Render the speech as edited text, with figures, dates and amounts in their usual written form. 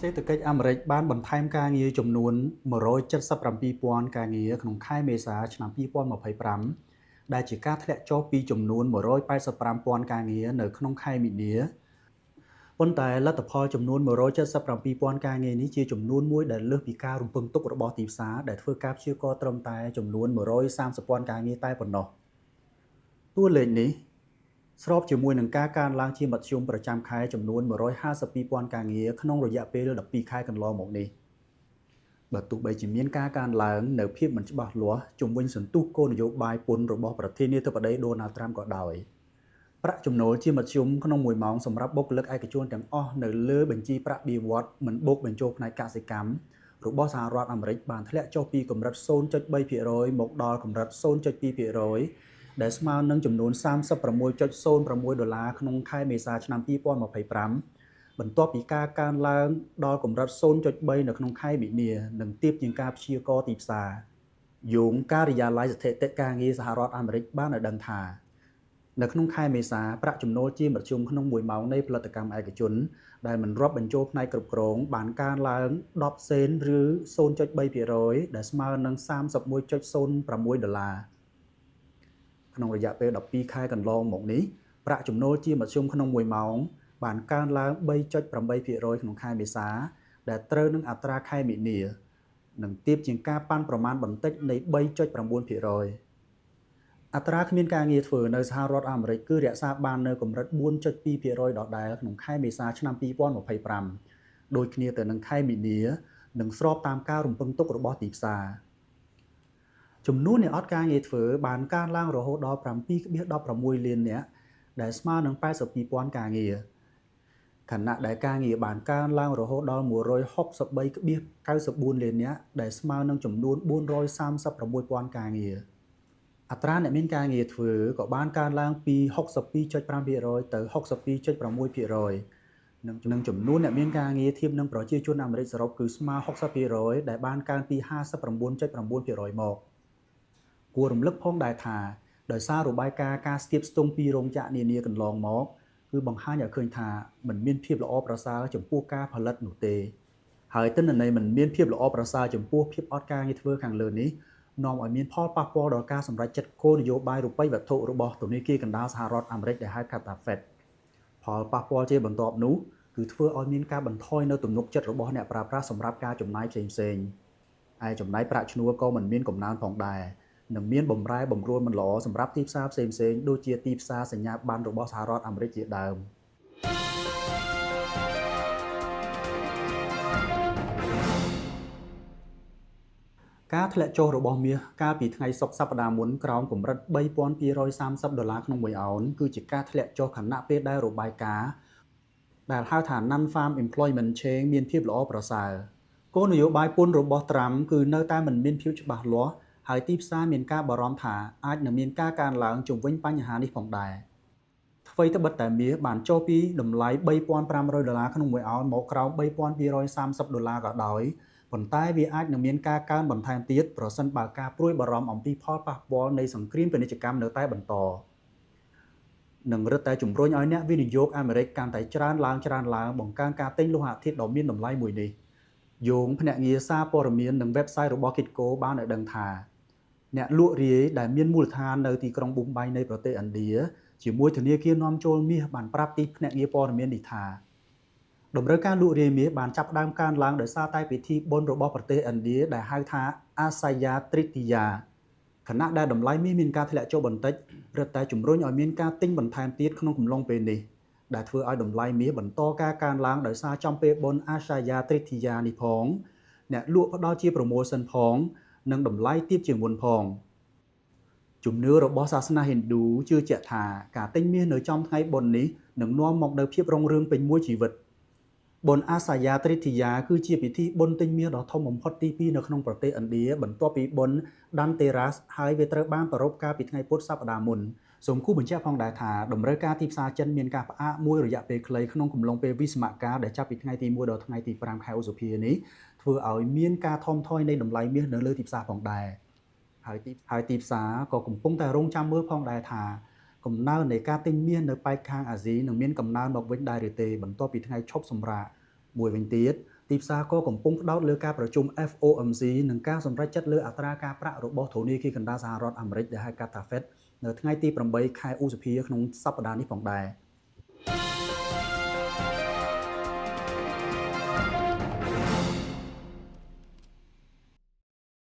សេដ្ឋកិច្ចអាមេរិកបានបន្ថែមការងារចំនួន177,000ការងារក្នុងខែមេសាឆ្នាំ2025ដែលជាការធ្លាក់ចុះពីចំនួន185,000ការងារនៅក្នុងខែមីនាប៉ុន្តែលទ្ធផលចំនួន177,000ការងារនេះជាចំនួនមួយដែលលើសពីការរំពឹងទុករបស់ទីផ្សារដែលធ្វើការព្យាករណ៍ត្រឹមតែចំនួន130,000ការងារតែប៉ុណ្ណោះតួលេខនេះស្របជាមួយនឹងការកើនឡើងជាមធ្យមប្រចាំខែចំនួន152,000ការងារក្នុងរយៈពេល12ខែកន្លងមកនេះបើទោះបីជាមានការកើនឡើងនៅភាពមិនច្បាស់លាស់ជុំវិញសន្ទុះគោលនយោបាយពន្ធរបស់ប្រធានាធិបតី Donald Trump ក៏ដោយប្រាក់ចំណូលជាមធ្យមក្នុង1ម៉ោងសម្រាប់បុគ្គលិកឯកជនទាំងអស់នៅលើបញ្ជីប្រាក់បៀវត្សមិនបូកបញ្ចូលផ្នែកកសិកម្មរបស់សហរដ្ឋអាមេរិកបានធ្លាក់ចុះពីកម្រិត 0.3% មកដល់កម្រិត 0.2% ដែលស្មើនឹងចំនួន $36.06 ក្នុងខែមេសាឆ្នាំ2025បន្ទាប់ពីការកើនឡើងដល់កម្រិត 0.3 នៅក្នុងខែមីនានិងទាបជាងការព្យាករណ៍ទីផ្សារយោងការិយាល័យស្ថិតិការងារសហរដ្ឋអាមេរិកបានឲ្យដឹងថានៅក្នុងខែមេសាប្រាក់ចំណូលជាមធ្យមក្នុង1ម៉ោងនៃផលិតកម្មឯកជនដែលមិនរាប់បញ្ចូលផ្នែកគ្រប់គ្រងបានកើនឡើង10សេនឬ 0.3% ដែលស្មើនឹង $31.06 ក្នុងរយៈពេល12ខែកន្លងមកនេះប្រាក់ចំណូលជាមធ្យមក្នុង1ម៉ោងបានកើនឡើង 3.8% ក្នុងខែមេសាដែលត្រូវនឹងអត្រាខែមីនានិងទាបជាងការប៉ាន់ប្រមាណបន្តិចនៃ 3.9%អត្រាគ្មានការងារធ្វើនៅសហរដ្ឋអាមេរិកគឺរក្សាបាននៅកម្រិត 4.2% ដដែលក្នុងខែមេសាឆ្នាំ2025ដូចគ្នាទៅនឹងខែមីនានិងស្របតាមការរំពឹងទុករបស់ទីផ្សារចំនួនអ្នកអត់ការងារធ្វើបានកើនឡើងរហូតដល់ 7.16 លាននាក់ដែលស្មើនឹង 82,000 ការងារខណៈដែលការងារបានកើនឡើងរហូតដល់ 163.94 លាននាក់ដែលស្មើនឹងចំនួន 436,000 ការងារអត្រាអ្នកមានការងារធ្វើក៏បានកើនឡើងពី 62.5% ទៅ 62.6% និងចំនួនអ្នកមានការងារធៀបនឹងប្រជាជនអាមេរិកសរុបគឺស្មើ 60% ដែលបានកើនពី 59.9% មកគួររំលឹកផងដែរថាដោយសាររបាយការណ៍ការស្ទាបស្ទង់ពីរោងចក្រនានាកន្លងមកគឺបង្ហាញឲ្យឃើញថាមិនមានភាពល្អប្រសើរចំពោះការផលិតនោះទេហើយទិន្នន័យមិនមានភាពល្អប្រសើរចំពោះភាពអត់ការងារធ្វើខាងលើនេះនាំឲ្យមានផលប៉ះពាល់ដល់ការសម្រេចចិត្តគោលនយោបាយរូបិយវត្ថុរបស់ធនាគារកណ្ដាលសហរដ្ឋអាមេរិកដែលហៅកាត់ថា Fed ផលប៉ះពាល់ជាបន្ទាប់នោះគឺធ្វើឲ្យមានការបន្ថយនៅទំនុកចិត្តរបស់អ្នកប្រើប្រាស់សម្រាប់ការចំណាយផ្សេងៗឯចំណាយប្រាក់ឈ្នួលក៏មិនមានកំណើនផងដែរនិងមានបំរែបំរួលមិនល្អសម្រាប់ទីផ្សារផ្សេងៗដូចជាទីផ្សារសញ្ញាបត្ររបស់សហរដ្ឋអាមេរិកជាដើមការធ្លាក់ចុះរបស់មាសកាលពីថ្ងៃសុក្រសប្តាហ៍មុនក្រោមកម្រិត $3,230 ក្នុង1អោនគឺជាការធ្លាក់ចុះខណៈពេលដែលរបាយការណ៍ដែលហៅថា Non-Farm Employment Change មានភាពល្អប្រសើរគោលនយោបាយពន្ធរបស់ត្រាំគឺនៅតែមិនមានភាពច្បាស់លាស់ហើយទីផ្សារមានការបារម្ភថាអាចនឹងមានការកើនឡើងជុំវិញបញ្ហានេះផងដែរអ្វីត្បិតតែមាសបានចុះពីតម្លៃ $3,500 ក្នុង1អោនមកក្រោម $3,230 ក៏ដោយប៉ុន្តែវាអាចនឹងមានការកើនបន្ថែមទៀតប្រសិនបើការព្រួយបារម្ភអំពីផលប៉ះពាល់នៃសង្គ្រាមពាណិជ្ជកម្មនៅតែបន្តនឹងរឹតតែជំរុញឲ្យអ្នកវិនិយោគអាមេរិកកាន់តែច្រើនឡើងបង្កើនការទិញលោហៈធាតុដ៏មានតម្លៃមួយនេះយោងភ្នាក់ងារសារព័ត៌មាននិង website របស់ Kitco បានឲ្យដឹងថាអ្នកលក់រាយដែលមានមូលដ្ឋាននៅទីក្រុងប៊ុំបៃនៃប្រទេសឥណ្ឌាជាមួយធនាគារនាំចូលមាសបានប្រាប់ទីភ្នាក់ងារព័ត៌មាននេះថាតម្រូវការលក់រាយមាសបានចាប់ផ្ដើមកើនឡើងដោយសារតែពិធីបុណ្យរបស់ប្រទេសឥណ្ឌាដែលហៅថា Akshaya Tritiya ខណៈដែលតម្លៃមាសមានការធ្លាក់ចុះបន្តិចរឹតតែជំរុញឲ្យមានការទិញបន្ថែមទៀតក្នុងកំឡុងពេលនេះដែលធ្វើឲ្យតម្លៃមាសបន្តការកើនឡើងដោយសារចំពេលបុណ្យ Akshaya Tritiya នេះផងអ្នកលក់ផ្ដល់ជា promotion ផងនិងតម្លៃទាបជាងមុនផងជំនឿរបស់សាសនាហិណ្ឌូជឿជាក់ថាការទិញមាសនៅចំថ្ងៃបុណ្យនេះនឹងនាំមកនូវភាពរុងរឿងពេញមួយជីវិតបុណ្យ Akshaya Tritiya គឺជាពិធីបុណ្យទិញមាសដ៏ធំបំផុតទី2នៅក្នុងប្រទេសឥណ្ឌាបន្ទាប់ពីបុណ្យ Dhanteras ហើយវាត្រូវបានប្រារព្ធកាលពីថ្ងៃពុធសប្តាហ៍មុនសូមគូបញ្ជាក់ផងដែរថាតម្រូវការទីផ្សារចិនមានការផ្អាកមួយរយៈពេលខ្លីក្នុងកំឡុងពេលវិស្សមកាលដែលចាប់ពីថ្ងៃទី1ដល់ថ្ងៃទី5ខែឧសភានេះធ្វើឲ្យមានការថមថយនៃតម្លៃមាសនៅលើទីផ្សារផងដែរហើយទីផ្សារក៏កំពុងតែរងចាំមើលផងដែរថាកំណើននៃការទិញមាសនៅប៉ែកខាងអាស៊ីនឹងមានកំណើនមកវិញដែរឬទេបន្ទាប់ពីថ្ងៃឈប់សម្រាកមួយវិញទៀត ទីផ្សារក៏កំពុងផ្ដោតលើការប្រជុំ FOMC និងការសម្រេចចិត្តលើអត្រាការប្រាក់របស់ធនាគារកណ្ដាលសហរដ្ឋអាមេរិកដែលហៅកាត់ថា Fed នៅថ្ងៃទី8ខែឧសភាក្នុងសប្តាហ៍នេះផងដែរ